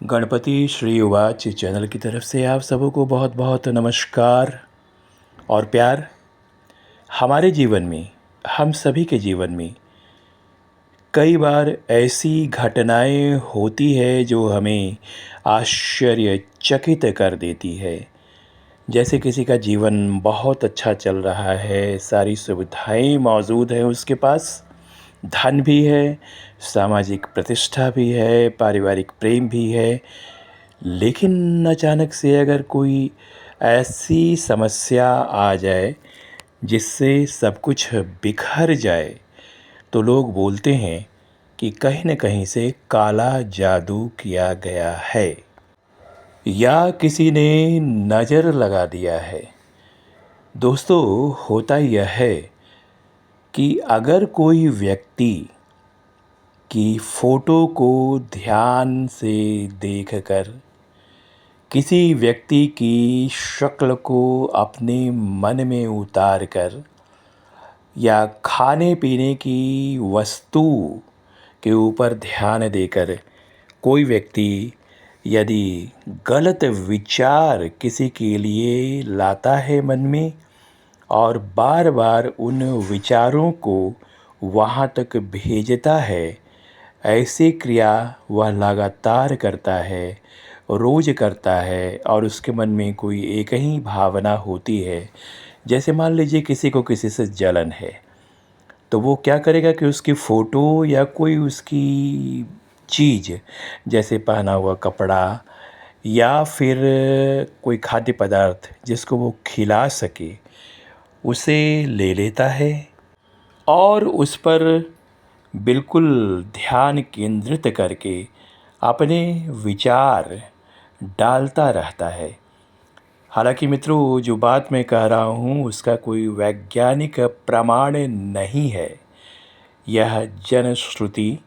Ganpati Shri युवाच channel की तरफ से आप सबों को बहुत बहुत नमस्कार और प्यार। हमारे जीवन में, हम सभी के जीवन में कई बार ऐसी घटनाएं होती है जो हमें आश्चर्यचकित कर देती है। जैसे किसी का जीवन बहुत अच्छा चल रहा है, सारी सुविधाएं मौजूद हैं उसके पास, धन भी है, सामाजिक प्रतिष्ठा भी है, पारिवारिक प्रेम भी है, लेकिन अचानक से अगर कोई ऐसी समस्या आ जाए जिससे सब कुछ बिखर जाए, तो लोग बोलते हैं कि कहीं न कहीं से काला जादू किया गया है या किसी ने नज़र लगा दिया है। दोस्तों, होता यह है कि अगर कोई व्यक्ति की फ़ोटो को ध्यान से देखकर, किसी व्यक्ति की शक्ल को अपने मन में उतार कर या खाने पीने की वस्तु के ऊपर ध्यान देकर कोई व्यक्ति यदि गलत विचार किसी के लिए लाता है मन में और बार बार उन विचारों को वहाँ तक भेजता है, ऐसी क्रिया वह लगातार करता है, रोज़ करता है और उसके मन में कोई एक ही भावना होती है। जैसे मान लीजिए किसी को किसी से जलन है, तो वो क्या करेगा कि उसकी फ़ोटो या कोई उसकी चीज़, जैसे पहना हुआ कपड़ा या फिर कोई खाद्य पदार्थ जिसको वो खिला सके, उसे ले लेता है और उस पर बिल्कुल ध्यान केंद्रित करके अपने विचार डालता रहता है। हालांकि मित्रों, जो बात मैं कह रहा हूँ उसका कोई वैज्ञानिक प्रमाण नहीं है। यह जनश्रुति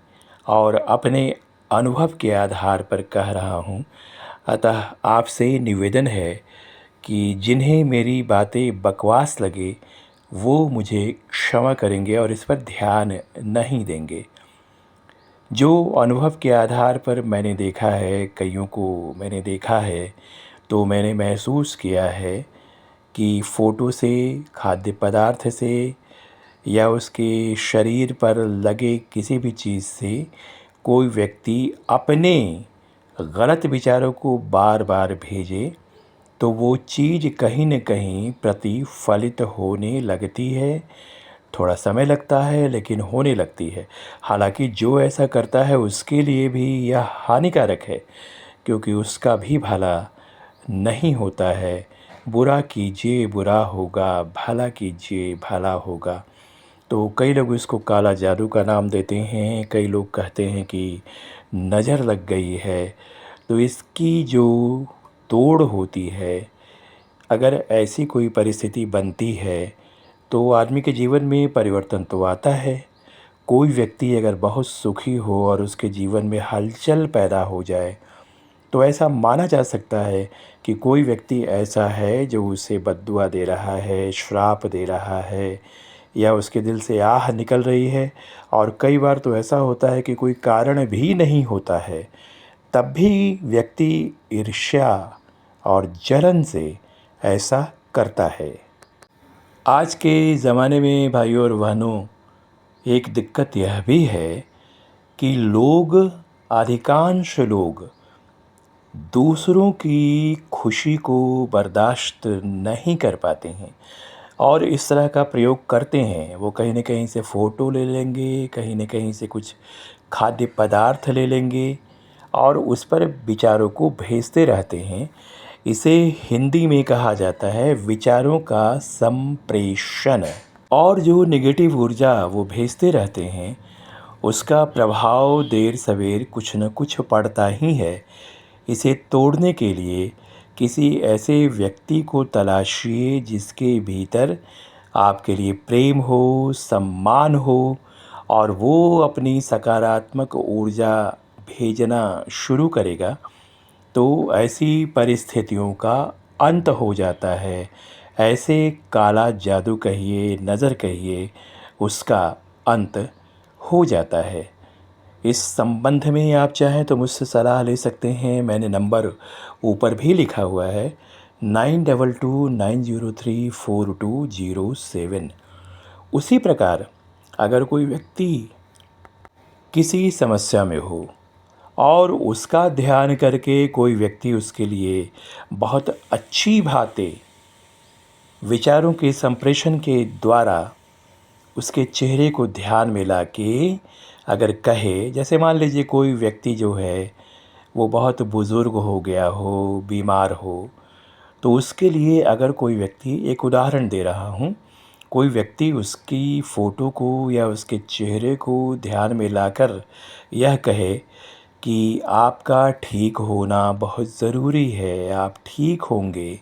और अपने अनुभव के आधार पर कह रहा हूँ। अतः आपसे निवेदन है कि जिन्हें मेरी बातें बकवास लगे वो मुझे क्षमा करेंगे और इस पर ध्यान नहीं देंगे। जो अनुभव के आधार पर मैंने देखा है, कईयों को मैंने देखा है, तो मैंने महसूस किया है कि फ़ोटो से, खाद्य पदार्थ से या उसके शरीर पर लगे किसी भी चीज़ से कोई व्यक्ति अपने गलत विचारों को बार बार भेजे, तो वो चीज़ कहीं न कहीं प्रतिफलित होने लगती है। थोड़ा समय लगता है लेकिन होने लगती है। हालांकि जो ऐसा करता है उसके लिए भी यह हानिकारक है, क्योंकि उसका भी भला नहीं होता है। बुरा कीजिए बुरा होगा, भला कीजिए भला होगा। तो कई लोग इसको काला जादू का नाम देते हैं, कई लोग कहते हैं कि नज़र लग गई है। तो इसकी जो तोड़ होती है, अगर ऐसी कोई परिस्थिति बनती है तो आदमी के जीवन में परिवर्तन तो आता है। कोई व्यक्ति अगर बहुत सुखी हो और उसके जीवन में हलचल पैदा हो जाए, तो ऐसा माना जा सकता है कि कोई व्यक्ति ऐसा है जो उसे बद्दुआ दे रहा है, श्राप दे रहा है या उसके दिल से आह निकल रही है। और कई बार तो ऐसा होता है कि कोई कारण भी नहीं होता है, तब भी व्यक्ति ईर्ष्या और जलन से ऐसा करता है। आज के ज़माने में भाइयों और बहनों, एक दिक्कत यह भी है कि लोग, अधिकांश लोग दूसरों की खुशी को बर्दाश्त नहीं कर पाते हैं और इस तरह का प्रयोग करते हैं। वो कहीं न कहीं से फ़ोटो ले लेंगे, कहीं न कहीं से कुछ खाद्य पदार्थ ले लेंगे और उस पर विचारों को भेजते रहते हैं। इसे हिंदी में कहा जाता है विचारों का संप्रेषण। और जो नेगेटिव ऊर्जा वो भेजते रहते हैं, उसका प्रभाव देर सवेर कुछ न कुछ पड़ता ही है। इसे तोड़ने के लिए किसी ऐसे व्यक्ति को तलाशिए जिसके भीतर आपके लिए प्रेम हो, सम्मान हो और वो अपनी सकारात्मक ऊर्जा भेजना शुरू करेगा, तो ऐसी परिस्थितियों का अंत हो जाता है। ऐसे काला जादू कहिए, नज़र कहिए, उसका अंत हो जाता है। इस संबंध में आप चाहें तो मुझसे सलाह ले सकते हैं। मैंने नंबर ऊपर भी लिखा हुआ है 9229034207। उसी प्रकार अगर कोई व्यक्ति किसी समस्या में हो और उसका ध्यान करके कोई व्यक्ति उसके लिए बहुत अच्छी बातें विचारों के संप्रेषण के द्वारा उसके चेहरे को ध्यान में लाके अगर कहे, जैसे मान लीजिए कोई व्यक्ति जो है वो बहुत बुज़ुर्ग हो गया हो, बीमार हो, तो उसके लिए अगर कोई व्यक्ति, एक उदाहरण दे रहा हूँ, कोई व्यक्ति उसकी फ़ोटो को या उसके चेहरे को ध्यान में लाकर यह कहे कि आपका ठीक होना बहुत ज़रूरी है, आप ठीक होंगे,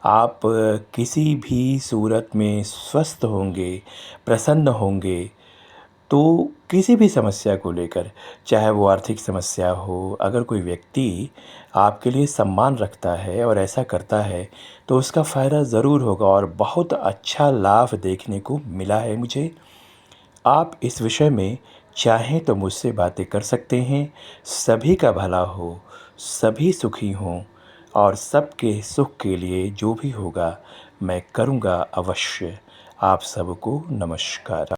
आप किसी भी सूरत में स्वस्थ होंगे, प्रसन्न होंगे। तो किसी भी समस्या को लेकर, चाहे वो आर्थिक समस्या हो, अगर कोई व्यक्ति आपके लिए सम्मान रखता है और ऐसा करता है तो उसका फ़ायदा ज़रूर होगा और बहुत अच्छा लाभ देखने को मिला है मुझे। आप इस विषय में चाहें तो मुझसे बातें कर सकते हैं। सभी का भला हो, सभी सुखी हों और सबके सुख के लिए जो भी होगा मैं करूँगा अवश्य। आप सबको नमस्कार।